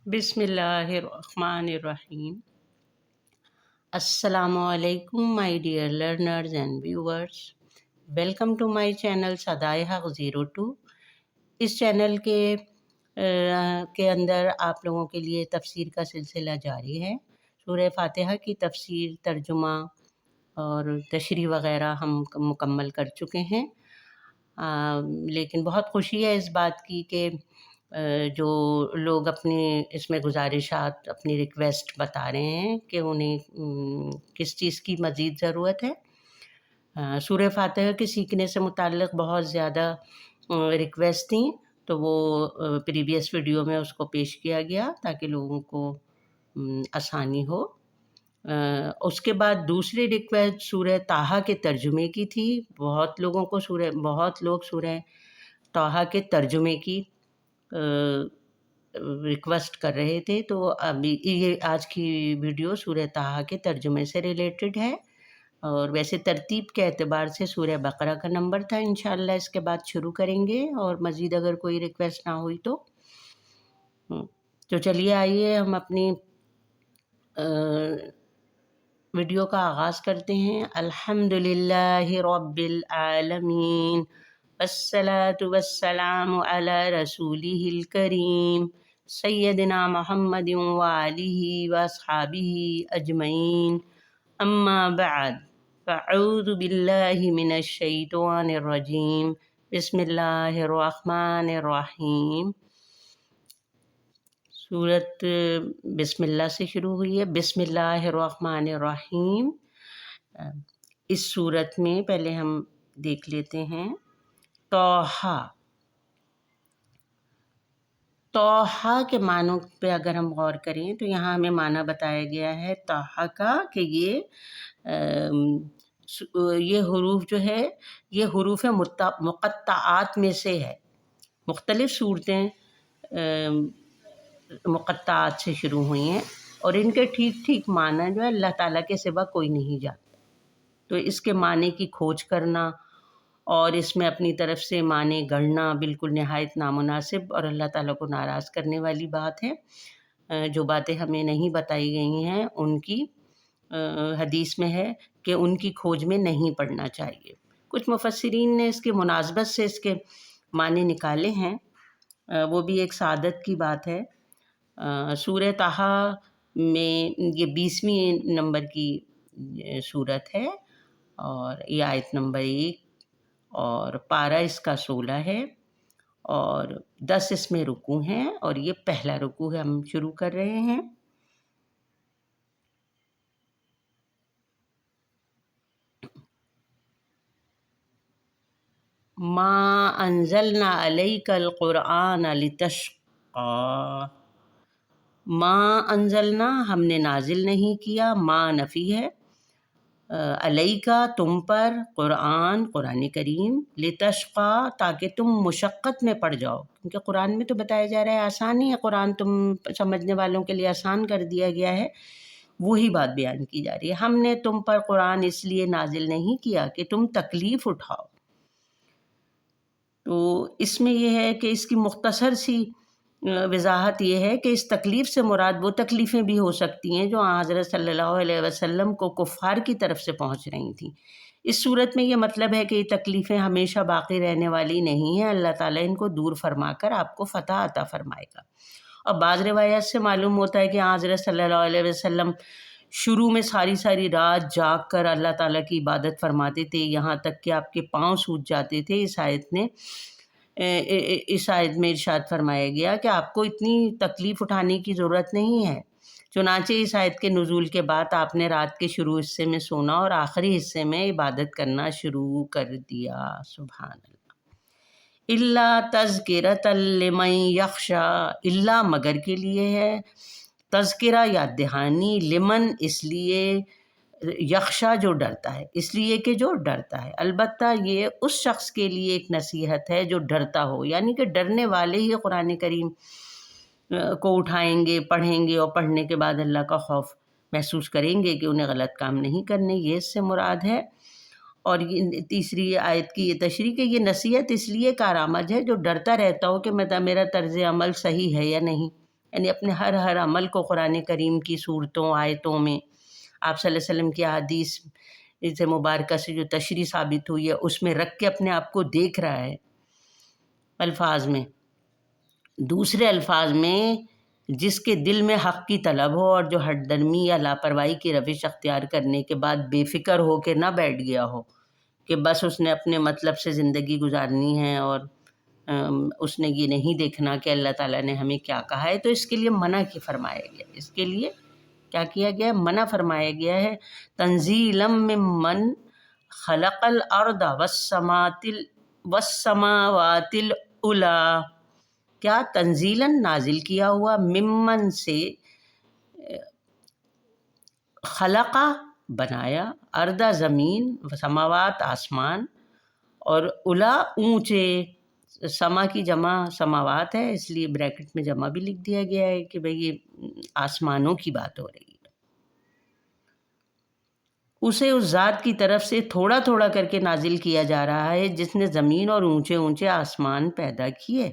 بسم اللہ الرحمن الرحیم۔ السلام علیکم my dear learners and viewers, welcome to my channel صدائے حق 02۔ اس چینل کے اندر آپ لوگوں کے لیے تفسیر کا سلسلہ جاری ہے۔ سورہ فاتحہ کی تفسیر، ترجمہ اور تشریح وغیرہ ہم مکمل کر چکے ہیں، لیکن بہت خوشی ہے اس بات کی کہ جو لوگ اپنی اس میں گزارشات، اپنی ریکویسٹ بتا رہے ہیں کہ انہیں کس چیز کی مزید ضرورت ہے۔ سورہ فاتحہ کے سیکھنے سے متعلق بہت زیادہ ریکویسٹ تھیں، تو وہ پریویس ویڈیو میں اس کو پیش کیا گیا تاکہ لوگوں کو آسانی ہو۔ اس کے بعد دوسری ریکویسٹ سورہ طٰہٰ کے ترجمے کی تھی۔ بہت لوگ سورہ طٰہٰ کے ترجمے کی ریکویسٹ کر رہے تھے، تو ابھی یہ آج کی ویڈیو سورہ طٰہٰ کے ترجمے سے ریلیٹڈ ہے، اور ویسے ترتیب کے اعتبار سے سورہ بقرہ کا نمبر تھا۔ انشاءاللہ اس کے بعد شروع کریں گے، اور مزید اگر کوئی ریکویسٹ نہ ہوئی تو چلیے آئیے ہم اپنی ویڈیو کا آغاز کرتے ہیں۔ الحمدللہ رب العالمین، والصلاة والسلام علی رسولہ الکریم سیدنا محمد وآلہ واصحابہ اجمعین، اما بعد فاعوذ باللہ من الشیطان الرجیم، بسم اللہ الرحمن الرحیم۔ سورت بسم اللہ سے شروع ہوئی ہے۔ بسم اللہ الرحمن الرحیم۔ اس سورت میں پہلے ہم دیکھ لیتے ہیں طٰہٰ۔ طٰہٰ کے معنوں پہ اگر ہم غور کریں تو یہاں ہمیں معنی بتایا گیا ہے طٰہٰ کا کہ یہ حروف جو ہے یہ حروف مقطعات میں سے ہے۔ مختلف صورتیں مقطعات سے شروع ہوئی ہیں، اور ان کے ٹھیک ٹھیک معنی جو ہے اللہ تعالیٰ کے سوا کوئی نہیں جانتا۔ تو اس کے معنی کی کھوج کرنا اور اس میں اپنی طرف سے معنی گڑھنا بالکل نہایت نامناسب اور اللہ تعالیٰ کو ناراض کرنے والی بات ہے۔ جو باتیں ہمیں نہیں بتائی گئی ہیں ان کی حدیث میں ہے کہ ان کی کھوج میں نہیں پڑنا چاہیے۔ کچھ مفسرین نے اس کے مناسبت سے اس کے معنی نکالے ہیں، وہ بھی ایک سعادت کی بات ہے۔ سورہ طٰہٰ میں یہ 20ویں نمبر کی سورت ہے، اور یہ آیت نمبر 1، اور پارہ اس کا 16 ہے، اور 10 اس میں رکوع ہیں، اور یہ پہلا رکوع ہے۔ ہم شروع کر رہے ہیں۔ ما انزلنا علیک القرآن لتشقی۔ ما انزلنا ہم نے نازل نہیں کیا، ما نفی ہے، علیکا تم پر، قرآن کریم، لتشقی تاکہ تم مشقت میں پڑ جاؤ، کیونکہ قرآن میں تو بتایا جا رہا ہے آسانی ہے، قرآن تم سمجھنے والوں کے لیے آسان کر دیا گیا ہے، وہی بات بیان کی جا رہی ہے۔ ہم نے تم پر قرآن اس لیے نازل نہیں کیا کہ تم تکلیف اٹھاؤ۔ تو اس میں یہ ہے کہ اس کی مختصر سی وضاحت یہ ہے کہ اس تکلیف سے مراد وہ تکلیفیں بھی ہو سکتی ہیں جو حضرت صلی اللہ علیہ وسلم کو کفار کی طرف سے پہنچ رہی تھیں۔ اس صورت میں یہ مطلب ہے کہ یہ تکلیفیں ہمیشہ باقی رہنے والی نہیں ہیں، اللہ تعالیٰ ان کو دور فرما کر آپ کو فتح عطا فرمائے گا۔ اور بعض روایات سے معلوم ہوتا ہے کہ حضرت صلی اللہ علیہ وسلم شروع میں ساری رات جاگ کر اللہ تعالیٰ کی عبادت فرماتے تھے، یہاں تک کہ آپ کے پاؤں سوج جاتے تھے۔ اس آیت میں ارشاد فرمایا گیا کہ آپ کو اتنی تکلیف اٹھانے کی ضرورت نہیں ہے۔ چنانچہ اس آیت کے نزول کے بعد آپ نے رات کے شروع حصے میں سونا اور آخری حصے میں عبادت کرنا شروع کر دیا۔ سبحان اللہ۔ الا تذکرۃ لمن یخشی، الا مگر کے لیے ہے، تذکرہ یاد دہانی، لمن اس لیے، یخشا جو ڈرتا ہے، اس لیے کہ جو ڈرتا ہے۔ البتہ یہ اس شخص کے لیے ایک نصیحت ہے جو ڈرتا ہو، یعنی کہ ڈرنے والے ہی قرآن کریم کو اٹھائیں گے، پڑھیں گے، اور پڑھنے کے بعد اللہ کا خوف محسوس کریں گے کہ انہیں غلط کام نہیں کرنے، یہ اس سے مراد ہے۔ اور یہ تیسری آیت کی یہ تشریح کہ یہ نصیحت اس لیے کارآمد ہے جو ڈرتا رہتا ہو کہ میرا طرز عمل صحیح ہے یا نہیں، یعنی اپنے ہر عمل کو قرآن کریم کی صورتوں آیتوں میں آپ صلی اللہ علیہ وسلم کی احادیث سے مبارکہ سے جو تشریح ثابت ہوئی ہے اس میں رکھ کے اپنے آپ کو دیکھ رہا ہے الفاظ میں. دوسرے الفاظ میں جس کے دل میں حق کی طلب ہو اور جو ہٹ درمی یا لاپرواہی کی روش اختیار کرنے کے بعد بے فکر ہو کے نہ بیٹھ گیا ہو کہ بس اس نے اپنے مطلب سے زندگی گزارنی ہے اور اس نے یہ نہیں دیکھنا کہ اللہ تعالیٰ نے ہمیں کیا کہا ہے، تو اس کے لیے منع کی فرمایا گیا. اس کے لیے کیا کیا گیا ہے؟ منع فرمایا گیا ہے. تنزیلا ممن خلق الارض والسماوات العلی، کیا تنزیلاً نازل کیا ہوا، ممن سے، خلقہ بنایا، اردہ زمین، سماوات آسمان، اور الا اونچے، سما کی جمع سماوات ہے اس لیے بریکٹ میں جمع بھی لکھ دیا گیا ہے کہ بھئی یہ آسمانوں کی بات ہو رہی ہے. اسے اس ذات کی طرف سے تھوڑا تھوڑا کر کے نازل کیا جا رہا ہے جس نے زمین اور اونچے اونچے آسمان پیدا کیے.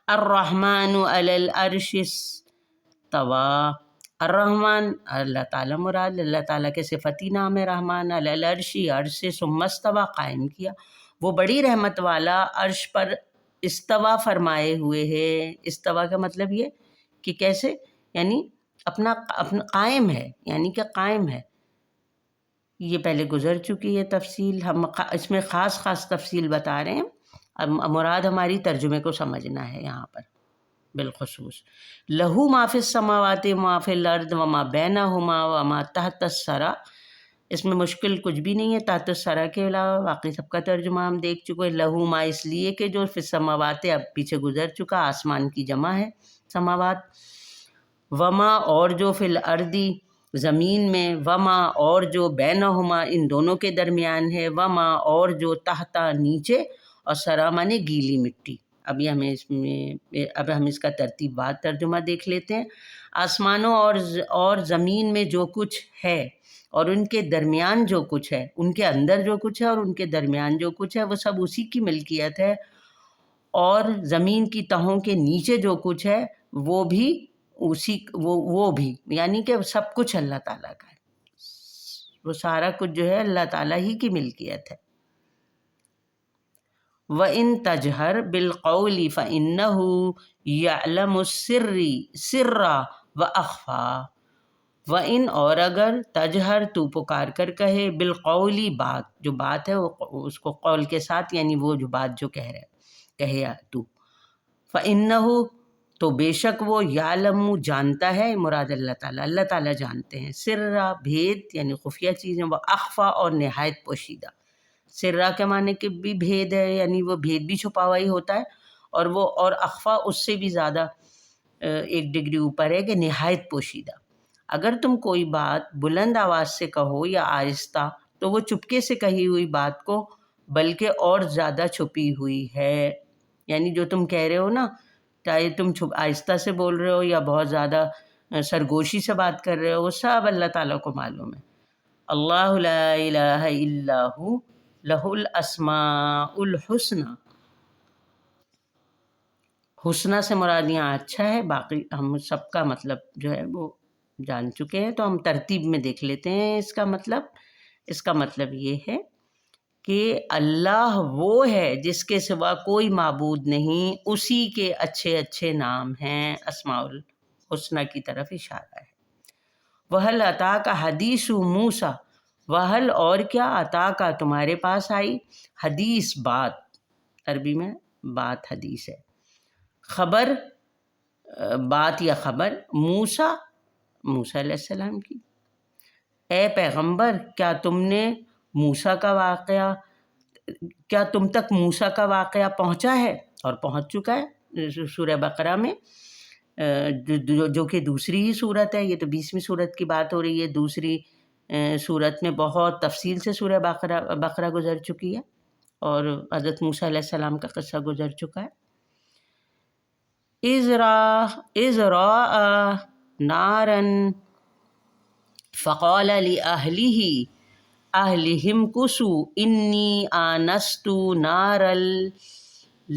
الرحمن علی العرش استویٰ، الرحمن اللہ تعالیٰ مراد، اللہ تعالیٰ کے صفتی نام ہے رحمان. علی العرش، عرش سے، ثم استویٰ قائم کیا، وہ بڑی رحمت والا عرش پر استویٰ فرمائے ہوئے ہے. استویٰ کا مطلب یہ کہ کیسے، یعنی اپنا قائم ہے، یعنی کہ قائم ہے. یہ پہلے گزر چکی ہے تفصیل، ہم اس میں خاص تفصیل بتا رہے ہیں. اب مراد ہماری ترجمے کو سمجھنا ہے یہاں پر بالخصوص. لہو ما فی السماوات وما فی الارض وما بینہما وما تحت الثری، اس میں مشکل کچھ بھی نہیں ہے. تحت الثری کے علاوہ باقی سب کا ترجمہ ہم دیکھ چکے. لہو ما اس لیے کہ جو فی السماوات اب پیچھے گزر چکا، آسمان کی جمع ہے سماوات. وما اور جو، فی الارض زمین میں، وما اور جو، بینہما ان دونوں کے درمیان ہے، وما اور جو، تحت نیچے، اور سرا مانے گیلی مٹی. ابھی ہم اس کا ترتیب بار ترجمہ دیکھ لیتے ہیں. آسمانوں اور زمین میں جو کچھ ہے اور ان کے درمیان جو کچھ ہے، ان کے اندر جو کچھ ہے اور ان کے درمیان جو کچھ ہے، وہ سب اسی کی ملکیت ہے. اور زمین کی تہوں کے نیچے جو کچھ ہے وہ بھی وہ بھی، یعنی کہ سب کچھ اللہ تعالیٰ کا ہے. وہ سارا کچھ جو ہے اللہ تعالیٰ ہی کی ملکیت ہے. وَإِن تَجْهَرْ بِالْقَوْلِ فَإِنَّهُ يَعْلَمُ السِّرَّ وَأَخْفَى. وَإِن اور اگر، تجہر تو پکار کر کہے، بالقولی بات، جو بات ہے وہ اس کو قول کے ساتھ، یعنی وہ جو بات جو کہہ رہے کہے تو. فَإِنَّهُ تو بے شک وہ، یعلم جانتا ہے، مراد اللہ تعالیٰ، اللہ تعالیٰ جانتے ہیں. سرّا بھید یعنی خفیہ چیزیں، وہ اخفا اور نہایت پوشیدہ. سرّا کے معنی کہ بھی بھید ہے، یعنی وہ بھید بھی چھپا ہوا ہی ہوتا ہے، اور اخفا اس سے بھی زیادہ ایک ڈگری اوپر ہے کہ نہایت پوشیدہ. اگر تم کوئی بات بلند آواز سے کہو یا آہستہ تو وہ چپکے سے کہی ہوئی بات کو بلکہ اور زیادہ چھپی ہوئی ہے. یعنی جو تم کہہ رہے ہو نا، چاہے تم آہستہ سے بول رہے ہو یا بہت زیادہ سرگوشی سے بات کر رہے ہو، وہ سب اللہ تعالیٰ کو معلوم ہے. اللہ لا الہ الا ہو لہ الاسماء الحسنی. حسنہ سے مراد یہاں اچھا ہے، باقی ہم سب کا مطلب جو ہے وہ جان چکے ہیں، تو ہم ترتیب میں دیکھ لیتے ہیں اس کا مطلب. اس کا مطلب یہ ہے کہ اللہ وہ ہے جس کے سوا کوئی معبود نہیں، اسی کے اچھے اچھے نام ہیں. اسماء الحسنی کی طرف اشارہ ہے. وَهَلْ أَتَاكَ حَدِيثُ مُوسَىٰ، وَهَلْ اور کیا، عطا کا تمہارے پاس آئی، حدیث بات، عربی میں بات حدیث ہے، خبر بات یا خبر، موسیٰ علیہ السلام کی. اے پیغمبر، کیا تم تک موسیٰ کا واقعہ پہنچا ہے، اور پہنچ چکا ہے. سورہ بقرہ میں جو کہ دوسری ہی صورت ہے، یہ تو 20ویں صورت کی بات ہو رہی ہے. دوسری صورت میں بہت تفصیل سے سورہ بقرہ گزر چکی ہے اور حضرت موسیٰ علیہ السلام کا قصہ گزر چکا ہے. اِذْ رَأَىٰ نَارًا فَقَالَ لِأَهْلِهِ امْكُثُوا إِنِّي آنَسْتُ نَارًا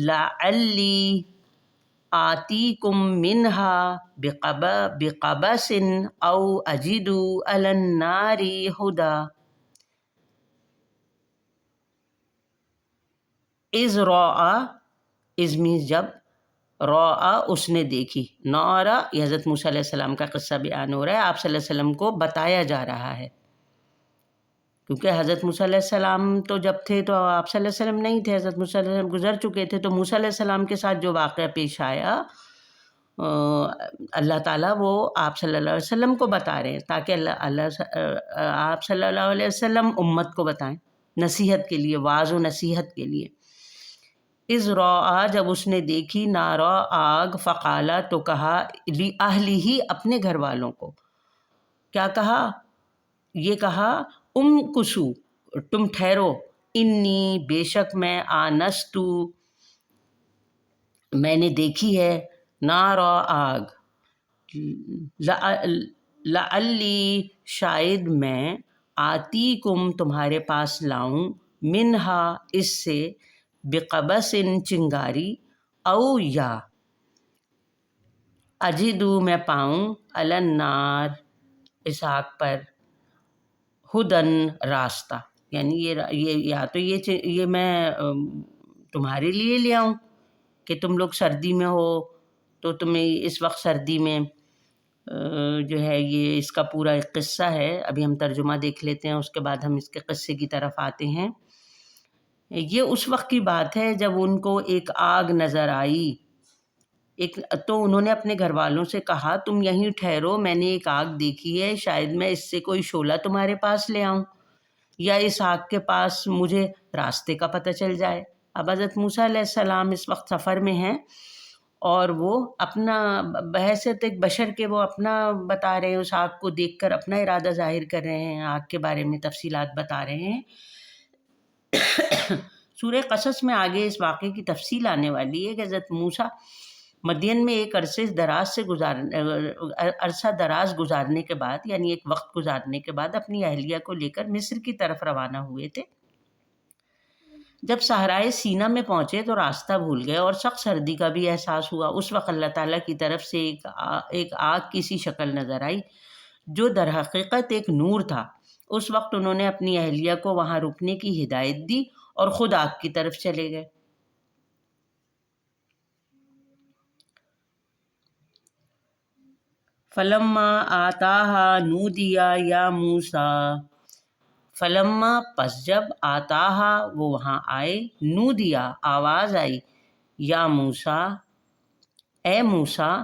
لعلی آتیکم منہا بقبس او اجد علی النار ہدا از رعا، از مینز جب، رعا اس نے دیکھی، نارا یہ حضرت موسیٰ علیہ السلام کا قصہ بیان ہو رہا ہے، آپ صلی اللہ علیہ وسلم کو بتایا جا رہا ہے، کیونکہ حضرت موسیٰ علیہ السلام تو جب تھے تو آپ صلی اللہ علیہ وسلم نہیں تھے، حضرت موسیٰ علیہ السلام گزر چکے تھے، تو موسیٰ علیہ السلام کے ساتھ جو واقعہ پیش آیا اللہ تعالیٰ وہ آپ صلی اللہ علیہ وسلم کو بتا رہے ہیں تاکہ آپ صلی اللہ علیہ وسلم امت کو بتائیں نصیحت کے لیے، واعظ و نصیحت کے لیے۔ از رعا جب اس نے دیکھی، نارا آگ، فقالا تو کہا، لِأَهْلِهِ اپنے گھر والوں کو، کیا کہا؟ یہ کہا کسو تم ٹھہرو، انی بے شک میں، آنستو میں نے دیکھی ہے، نارا آگ، لعلی شاید میں، آتیکم تمہارے پاس لاؤں، منہا اس سے، بقبس چنگاری، او یا اجدو میں پاؤں، علی النار اس آگ پر، ہدن راستہ، یعنی یہ یا تو یہ میں تمہارے لیے لے آؤں کہ تم لوگ سردی میں ہو تو تمہیں اس وقت سردی میں جو ہے یہ اس کا پورا ایک قصہ ہے، ابھی ہم ترجمہ دیکھ لیتے ہیں، اس کے بعد ہم اس کے قصے کی طرف آتے ہیں۔ یہ اس وقت کی بات ہے جب ان کو ایک آگ نظر آئی، تو انہوں نے اپنے گھر والوں سے کہا تم یہیں ٹھہرو، میں نے ایک آگ دیکھی ہے، شاید میں اس سے کوئی شعلہ تمہارے پاس لے آؤں یا اس آگ کے پاس مجھے راستے کا پتہ چل جائے۔ اب حضرت موسیٰ علیہ السلام اس وقت سفر میں ہیں اور وہ اپنا بحیثیت ایک بشر کے وہ اپنا بتا رہے ہیں، اس آگ کو دیکھ کر اپنا ارادہ ظاہر کر رہے ہیں، آگ کے بارے میں تفصیلات بتا رہے ہیں۔ سورہ قصص میں آگے اس واقعے کی تفصیل آنے والی ہے کہ حضرت موسیٰ مدین میں ایک عرصہ دراز گزارنے کے بعد، یعنی ایک وقت گزارنے کے بعد اپنی اہلیہ کو لے کر مصر کی طرف روانہ ہوئے تھے۔ جب صحرائے سینا میں پہنچے تو راستہ بھول گئے اور سخت سردی کا بھی احساس ہوا۔ اس وقت اللہ تعالیٰ کی طرف سے ایک آگ کی سی شکل نظر آئی جو در حقیقت ایک نور تھا۔ اس وقت انہوں نے اپنی اہلیہ کو وہاں رکنے کی ہدایت دی اور خود آگ کی طرف چلے گئے۔ فلما آتاہا نودیا یا موسیٰ، فلما پس جب، آتاہا وہ وہاں آئے، نودیا آواز آئی، یا موسیٰ اے موسیٰ،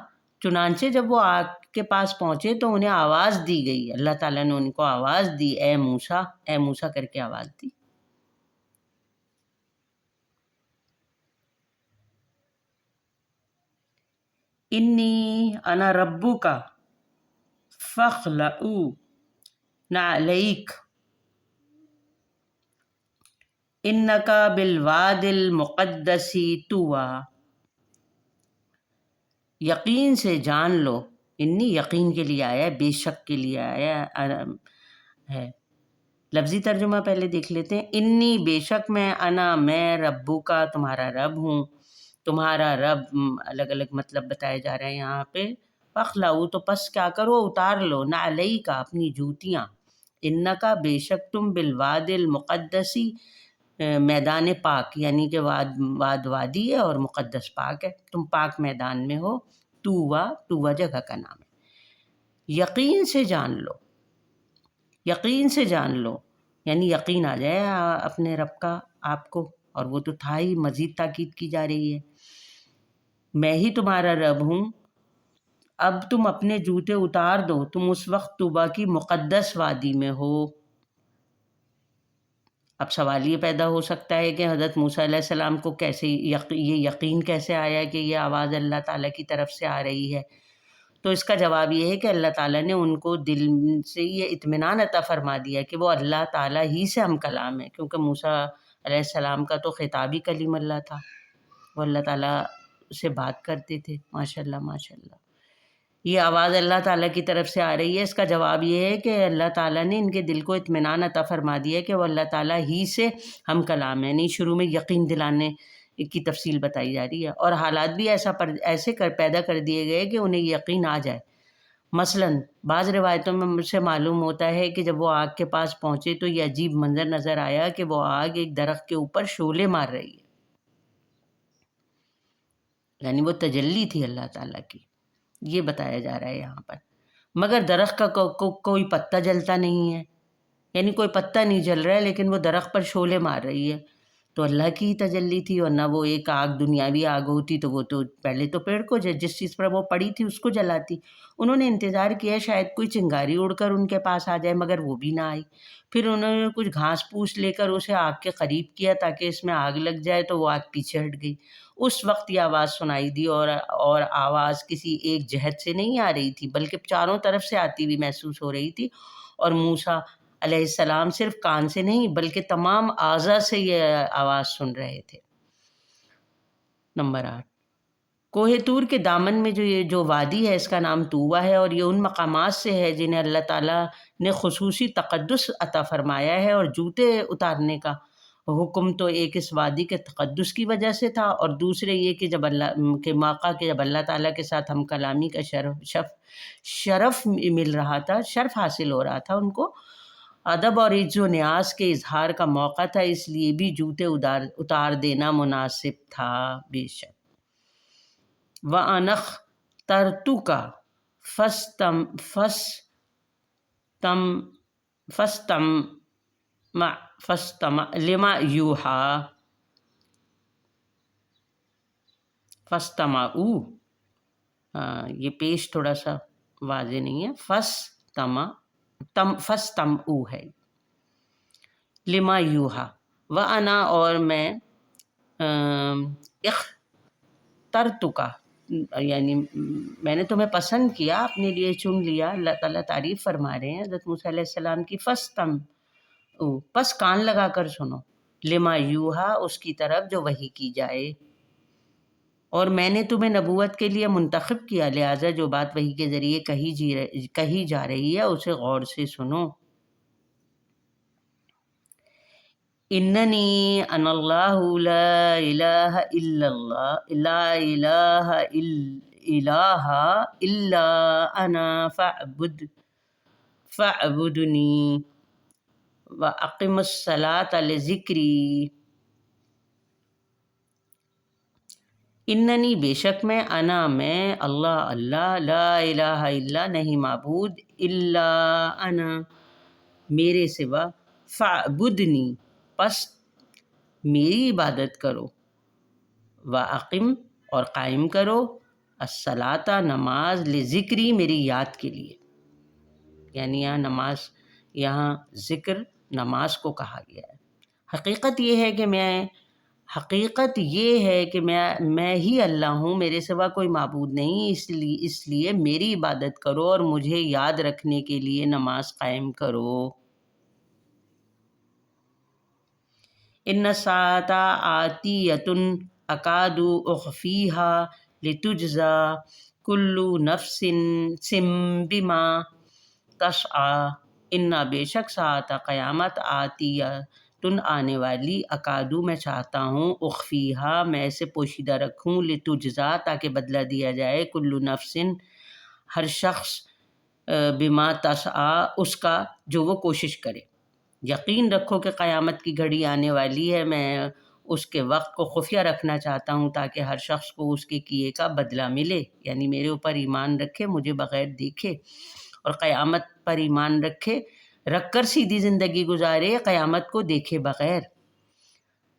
چنانچہ جب وہ آگ کے پاس پہنچے تو انہیں آواز دی گئی، اللہ تعالیٰ نے ان کو آواز دی، اے موسیٰ کر کے آواز دی۔ انی انا ربک فاخلع نعلیک انک بالوادی المقدس طویٰ، یقین سے جان لو، انی یقین کے لیے آیا ہے، بے شک کے لیے آیا ہے۔ لفظی ترجمہ پہلے دیکھ لیتے ہیں۔ انی بے شک میں، انا میں، ربو کا تمہارا رب ہوں، تمہارا رب الگ الگ مطلب بتائے جا رہے ہیں یہاں پہ۔ فخلعو تو پس کیا کرو، اتار لو، نعلیکا اپنی جوتیاں، انکا بے شک تم، بالوادی المقدسی میدان پاک، یعنی کہ واد وادی ہے اور مقدس پاک ہے، تم پاک میدان میں ہو، طویٰ جگہ کا نام ہے۔ یقین سے جان لو، یقین سے جان لو، یعنی یقین آ جائے اپنے رب کا آپ کو، اور وہ تو تھا ہی، مزید تاکید کی جا رہی ہے، میں ہی تمہارا رب ہوں۔ اب تم اپنے جوتے اتار دو، تم اس وقت طوبیٰ کی مقدس وادی میں ہو۔ اب سوال یہ پیدا ہو سکتا ہے کہ حضرت موسیٰ علیہ السلام کو کیسے یہ یقین کیسے آیا کہ یہ آواز اللہ تعالیٰ کی طرف سے آ رہی ہے؟ تو اس کا جواب یہ ہے کہ اللہ تعالیٰ نے ان کو دل سے یہ اطمینان عطا فرما دیا کہ وہ اللہ تعالیٰ ہی سے ہم کلام ہے، کیونکہ موسیٰ علیہ السلام کا تو خطابی کلیم اللہ تھا، وہ اللہ تعالیٰ سے بات کرتے تھے۔ ماشاء اللہ ماشاء اللہ، یہ آواز اللہ تعالیٰ کی طرف سے آ رہی ہے، اس کا جواب یہ ہے کہ اللہ تعالیٰ نے ان کے دل کو اطمینان عطا فرما دیا کہ وہ اللہ تعالیٰ ہی سے ہم کلام ہے، نہیں شروع میں یقین دلانے کی تفصیل بتائی جا رہی ہے، اور حالات بھی ایسے پیدا کر دیے گئے کہ انہیں یقین آ جائے۔ مثلاً بعض روایتوں میں مجھ سے معلوم ہوتا ہے کہ جب وہ آگ کے پاس پہنچے تو یہ عجیب منظر نظر آیا کہ وہ آگ ایک درخت کے اوپر شعلے مار رہی ہے، یعنی وہ تجلی تھی اللہ تعالیٰ کی، یہ بتایا جا رہا ہے یہاں پر۔ مگر درخت کا کوئی پتا جلتا نہیں ہے، یعنی کوئی پتا نہیں جل رہا ہے، لیکن وہ درخت پر شعلے مار رہی ہے، تو اللہ کی ہی تجلی تھی، ورنہ وہ ایک آگ دنیاوی آگ ہوتی تو وہ تو پہلے تو پیڑ کو جس چیز پر وہ پڑی تھی اس کو جلاتی۔ انہوں نے انتظار کیا شاید کوئی چنگاری اڑ کر ان کے پاس آ جائے، مگر وہ بھی نہ آئی۔ پھر انہوں نے کچھ گھاس پوس لے کر اسے آگ کے قریب کیا تاکہ اس میں آگ لگ جائے، تو وہ آگ پیچھے ہٹ گئی۔ اس وقت یہ آواز سنائی دی، اور آواز کسی ایک جہت سے نہیں آ رہی تھی بلکہ چاروں طرف سے آتی ہوئی محسوس ہو رہی تھی، اور موسیٰ علیہ السلام صرف کان سے نہیں بلکہ تمام اعضاء سے یہ آواز سن رہے تھے۔ نمبر 8، کوہ طور کے دامن میں جو وادی ہے اس کا نام طوبہ ہے، اور یہ ان مقامات سے ہے جنہیں اللہ تعالیٰ نے خصوصی تقدس عطا فرمایا ہے، اور جوتے اتارنے کا حکم تو ایک اس وادی کے تقدس کی وجہ سے تھا، اور دوسرے یہ کہ جب اللہ تعالیٰ کے ساتھ ہم کلامی کا شرف مل رہا تھا، شرف حاصل ہو رہا تھا، ان کو ادب اور عز و نیاز کے اظہار کا موقع تھا، اس لیے بھی جوتے اتار دینا مناسب تھا۔ بے شک وَأَنَا اخْتَرْتُكَ فَاسْتَمِعْ لِمَا يُوحَىٰ۔ فَاسْتَمَعُوا، یہ پیش تھوڑا سا واضح نہیں ہے، فَاسْتَمْعُوا ہے، لِمَا يُوحَىٰ، وَأَنَا اور میں، اخْتَرْتُكَ یعنی میں نے تمہیں پسند کیا، اپنے لیے چن لیا۔ اللہ تعالیٰ تعریف فرما رہے ہیں حضرت موسیٰ علیہ السلام کی۔ فَاسْتَمْعُوا، پس کان لگا کر سنو، لِمَا يُوحَىٰ اس کی طرف جو وحی کی جائے، اور میں نے تمہیں نبوت کے لیے منتخب کیا، لہٰذا جو بات وحی کے ذریعے کہی جا رہی ہے اسے غور سے سنو۔ اننی انا اللہ لا الہ الا انا فاعبدنی واقم الصلاۃ لذکری۔ اننی بے شک میں، انا میں، اللہ لا الہ الا نہیں معبود، الا انا میرے سوا، فاعبدنی پس میری عبادت کرو، واقم اور قائم کرو، الصلاۃ نماز، لذکری میری یاد کے لیے، یعنی یہاں ذکر نماز کو کہا گیا ہے۔ حقیقت یہ ہے کہ میں ہی اللہ ہوں، میرے سوا کوئی معبود نہیں، اس لیے میری عبادت کرو اور مجھے یاد رکھنے کے لیے نماز قائم کرو۔ ان الساعۃ آتیۃ اکاد اخفیہا لتجزی کل نفس بما تسعی۔ ان بے شک ساعت قیامت آتیۃ آنے والی، اکادو میں چاہتا ہوں، اخفیہا میں اسے پوشیدہ رکھوں، لتجزی تاکہ بدلہ دیا جائے، کل نفس ہر شخص، بما تسعی اس کا جو وہ کوشش کرے۔ یقین رکھو کہ قیامت کی گھڑی آنے والی ہے، میں اس کے وقت کو خفیہ رکھنا چاہتا ہوں تاکہ ہر شخص کو اس کے کیے کا بدلہ ملے، یعنی میرے اوپر ایمان رکھے، مجھے بغیر دیکھے، اور قیامت پر ایمان رکھ کر سیدھی زندگی گزارے، قیامت کو دیکھے بغیر،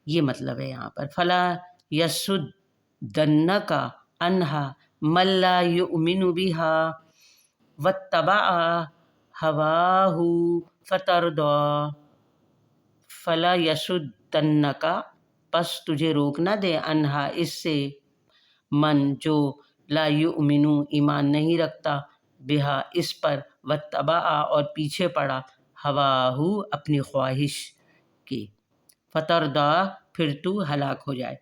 یہ مطلب ہے یہاں پر۔ فلا یصدنک عنہا من لا یؤمن بہا واتبع ہواہ فتردی۔ فلا یصدنک پس تجھے روک نہ دے، عنہا اس سے، من جو، لا یؤمن ایمان نہیں رکھتا، بہا اس پر، واتبع اور پیچھے پڑا، ہواہ اپنی خواہش کے، فتردی پھر تو ہلاک ہو جائے۔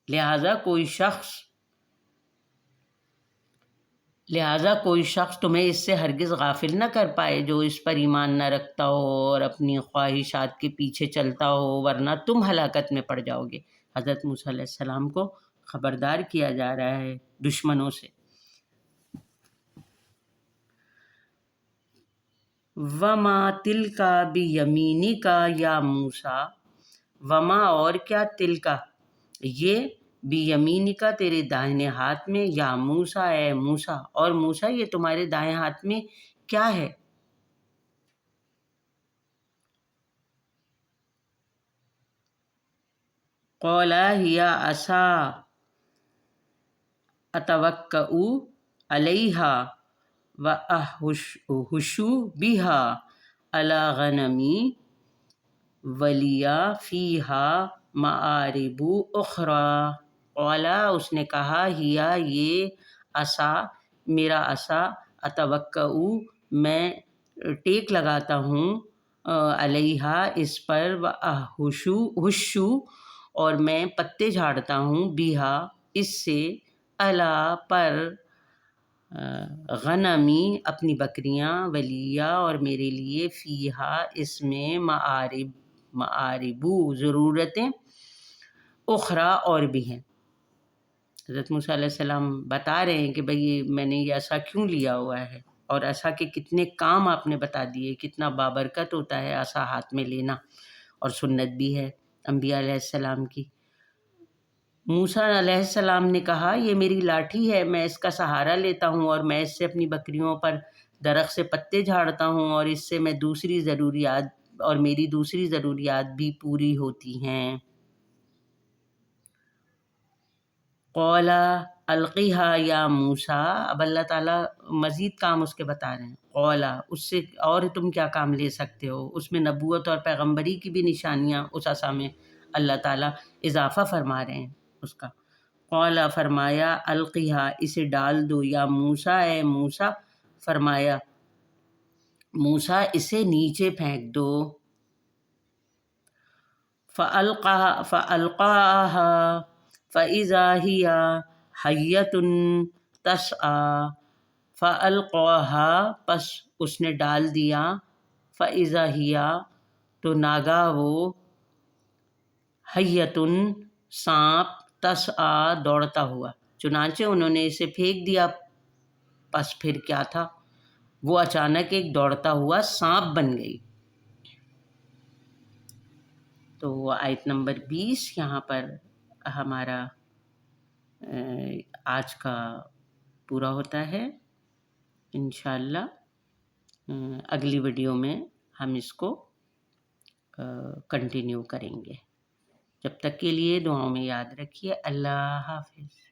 لہٰذا کوئی شخص تمہیں اس سے ہرگز غافل نہ کر پائے جو اس پر ایمان نہ رکھتا ہو اور اپنی خواہشات کے پیچھے چلتا ہو، ورنہ تم ہلاکت میں پڑ جاؤ گے۔ حضرت موسیٰ علیہ السلام کو خبردار کیا جا رہا ہے دشمنوں سے۔ وما تلکا بیمینکا یا موسیٰ، وما اور کیا، تلکا یہ، بیمینکا تیرے دائیں ہاتھ میں، یا موسیٰ اے موسیٰ، اور موسیٰ یہ تمہارے دائیں ہاتھ میں کیا ہے؟ قال ہی عصا اتوکأ علیہا وأہش بہا علی غنمی ولی فیہا مآرب اخری۔ قالا اس نے کہا، ہیا یہ، عصا میرا عصا، اتوکأ میں ٹیک لگاتا ہوں، علیہا اس پر، وأہش اور میں پتے جھاڑتا ہوں، بہا اس سے، علی پر، غنمی اپنی بکریاں، ولیہ اور میرے لیے، فیہا اس میں، معارب ضرورتیں، اخری اور بھی ہیں۔ حضرت موسیٰ علیہ السلام بتا رہے ہیں کہ بھئی میں نے یہ عصا کیوں لیا ہوا ہے، اور عصا کے کتنے کام آپ نے بتا دیے، کتنا بابرکت ہوتا ہے عصا ہاتھ میں لینا، اور سنت بھی ہے انبیاء علیہ السلام کی۔ موسیٰ علیہ السلام نے کہا، یہ میری لاٹھی ہے، میں اس کا سہارا لیتا ہوں، اور میں اس سے اپنی بکریوں پر درخت سے پتے جھاڑتا ہوں، اور اس سے میں دوسری ضروریات، اور میری دوسری ضروریات بھی پوری ہوتی ہیں۔ قال القیہا یا موسیٰ، اب اللہ تعالیٰ مزید کام اس کے بتا رہے ہیں۔ قال اس سے اور تم کیا کام لے سکتے ہو، اس میں نبوت اور پیغمبری کی بھی نشانیاں اس عصا میں اللہ تعالیٰ اضافہ فرما رہے ہیں اس کا۔ قال فرمایا، القیہا اسے ڈال دو، یا موسیٰ اے موسیٰ، فرمایا موسیٰ اسے نیچے پھینک دو۔ فَأَلْقَاهَا فَإِذَا هِيَ حَيَّةٌ تَسْعَىٰ، فَأَلْقَاهَا پس اس نے ڈال دیا، فَإِذَا هِيَ تو ناگاہ وہ، حَيَّةٌ سانپ، تسعیٰ دوڑتا ہوا، چنانچہ انہوں نے اسے پھینک دیا، پس پھر کیا تھا، وہ اچانک ایک دوڑتا ہوا سانپ بن گئی۔ تو آیت نمبر 20 یہاں پر ہمارا آج کا پورا ہوتا ہے۔ انشاءاللہ اگلی ویڈیو میں ہم اس کو کنٹینیو کریں گے۔ جب تک کے لیے دعاؤں میں یاد رکھیے۔ اللہ حافظ۔